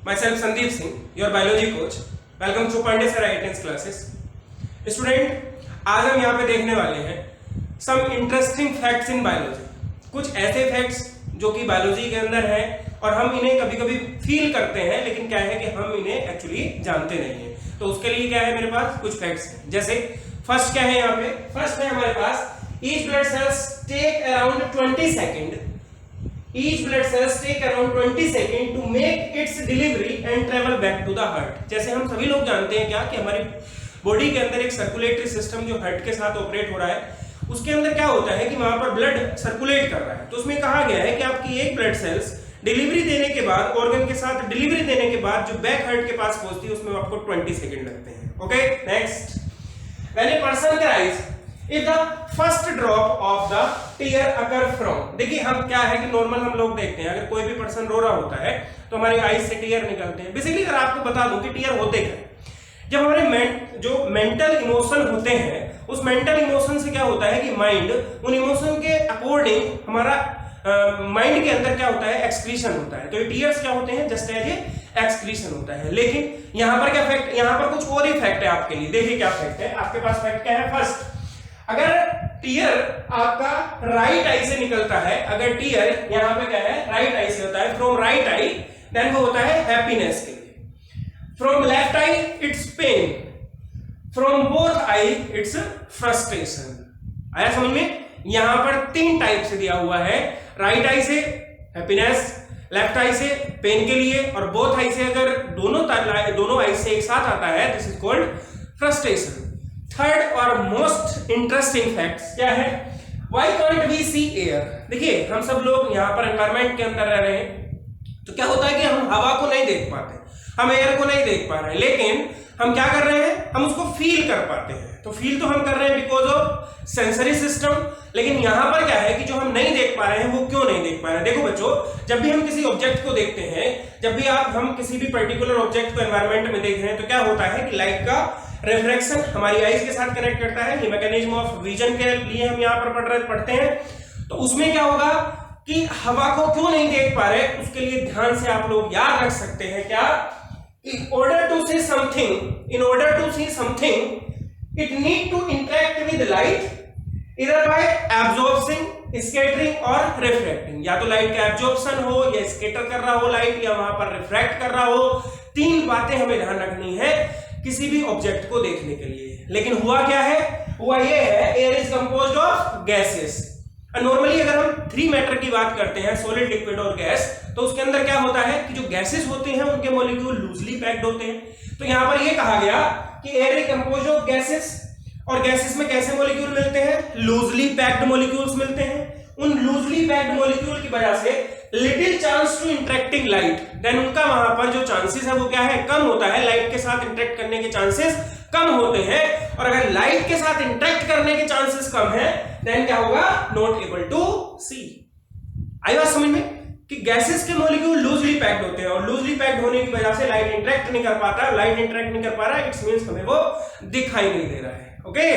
Myself Sandeep Singh, your biology coach. Welcome to Pandey Sir IIT's classes. Student, आज हम यहाँ पे देखने वाले हैं some interesting facts in biology. कुछ ऐसे फैक्ट्स जो कि बायोलॉजी के अंदर है और हम इन्हें कभी कभी फील करते हैं, लेकिन क्या है कि हम इन्हें एक्चुअली जानते नहीं हैं। तो उसके लिए क्या है, मेरे पास कुछ फैक्ट्स हैं। जैसे फर्स्ट क्या है, यहाँ पे फर्स्ट है हमारे पास each blood cells take around 20 seconds. Each blood cells take around 20 seconds to make its delivery and travel back to the heart. जैसे हम सभी लोग जानते हैं क्या कि हमारी बॉडी के अंदर एक सर्कुलेटरी सिस्टम जो हार्ट के साथ ऑपरेट हो रहा है, उसके अंदर क्या होता है कि वहां पर ब्लड सर्कुलेट कर रहा है। तो उसमें कहा गया है कि आपकी एक ब्लड सेल्स डिलीवरी देने के बाद, ऑर्गन के साथ डिलीवरी देने के बाद जो बैक हार्ट के पास पहुंचती है उसमें आपको 20 सेकंड लगते हैं। Okay, next, when a person cries if the first drop of the tear occur from, देखिए हम क्या है कि नॉर्मल हम लोग देखते हैं, अगर कोई भी पर्सन रो रहा होता है तो हमारी आईज से टीयर निकलते हैं। बेसिकली अगर आपको बता दूं कि टीयर होते क्या, जब हमारे जो मेंटल इमोशन होते हैं, उस मेंटल इमोशन से क्या होता है कि माइंड उन इमोशन के अकॉर्डिंग हमारा माइंड के अंदर क्या होता है, एक्सक्रीशन होता है। तो ये टीयर्स क्या होते हैं, जस्ट एज ए एक्सक्रीशन होता है। लेकिन यहाँ पर क्या फैक्ट, यहाँ पर कुछ और ही फैक्ट है आपके लिए। देखिए क्या फैक्ट है आपके पास। फैक्ट क्या है, फर्स्ट, अगर टीयर आपका राइट आई से निकलता है, अगर टीयर यहाँ पे क्या है राइट आई से होता है, फ्रॉम राइट आई, देन वो होता है हैप्पीनेस के लिए। From left eye it's pain, from both eye it's frustration. आया समझ में? यहां पर तीन टाइप से दिया हुआ है, राइट आई से हैप्पीनेस, लेफ्ट आई से पेन के लिए, और बोथ आई से अगर दोनों आई से एक साथ आता है, this is called frustration. Third और मोस्ट इंटरेस्टिंग फैक्ट क्या है, why can't we see air. देखिए हम सब लोग यहाँ पर एनवायरमेंट के अंदर रह रहे हैं, तो क्या होता है कि हम हवा को नहीं देख पाते, हम एयर को नहीं देख पा रहे हैं, लेकिन हम क्या कर रहे हैं, हम उसको फील कर पाते हैं। तो फील तो हम कर रहे हैं बिकॉज ऑफ सेंसरी सिस्टम, लेकिन यहां पर क्या है कि जो हम नहीं देख पा रहे हैं वो क्यों नहीं देख पा रहे हैं। देखो बच्चों, जब भी हम किसी ऑब्जेक्ट को देखते हैं, जब भी हम किसी भी पर्टिकुलर ऑब्जेक्ट को एनवायरमेंट में देख रहे हैं, तो क्या होता है कि लाइट का रिफ्रैक्शन हमारी आईज के साथ कनेक्ट करता है। ये मैकेनिज्म ऑफ विजन के लिए हम यहाँ पर पढ़ते हैं। तो उसमें क्या होगा कि हवा को क्यों नहीं देख पा रहे, उसके लिए ध्यान से आप लोग याद रख सकते हैं क्या, in order to see something, it need to interact with light either by absorbing, scattering और refracting। या तो लाइट का एब्जॉर्प्शन हो, या स्कैटर कर रहा हो लाइट, या वहां पर रिफ्रैक्ट कर रहा हो। तीन बातें हमें ध्यान रखनी है किसी भी ऑब्जेक्ट को देखने के लिए। लेकिन हुआ क्या है, हुआ ये है, air is composed of gases. Normally अगर हम थ्री मैटर की बात करते हैं, सॉलिड, लिक्विड और गैस, तो उसके अंदर क्या होता है कि जो गैसेस होते हैं उनके मॉलिक्यूल लूजली पैक्ड होते हैं। तो यहां पर ये कहा गया कि air is composed of gases, और गैसेस में कैसे मॉलिक्यूल मिलते हैं, लूजली पैक्ड मॉलिक्यूल्स मिलते हैं। उन लूजली पैक्ड मॉलिक्यूल की वजह से little chance to interacting light, then उनका वहां पर जो चांसेस है वो क्या है, कम होता है। लाइट के साथ इंटरेक्ट करने के चांसेस कम होते हैं, और अगर लाइट के साथ इंटरेक्ट करने के चांसेस कम है, देन क्या होगा, नॉट एबल टू सी। आई बात समझ में कि गैसेस के मॉलिक्यूल लूजली पैक्ड होते हैं, और लूजली पैक्ड होने की वजह से लाइट इंटरेक्ट नहीं कर पाता। लाइट इंटरेक्ट नहीं कर पा रहा है, इट्स मींस हमें वो दिखाई नहीं दे रहा है। ओके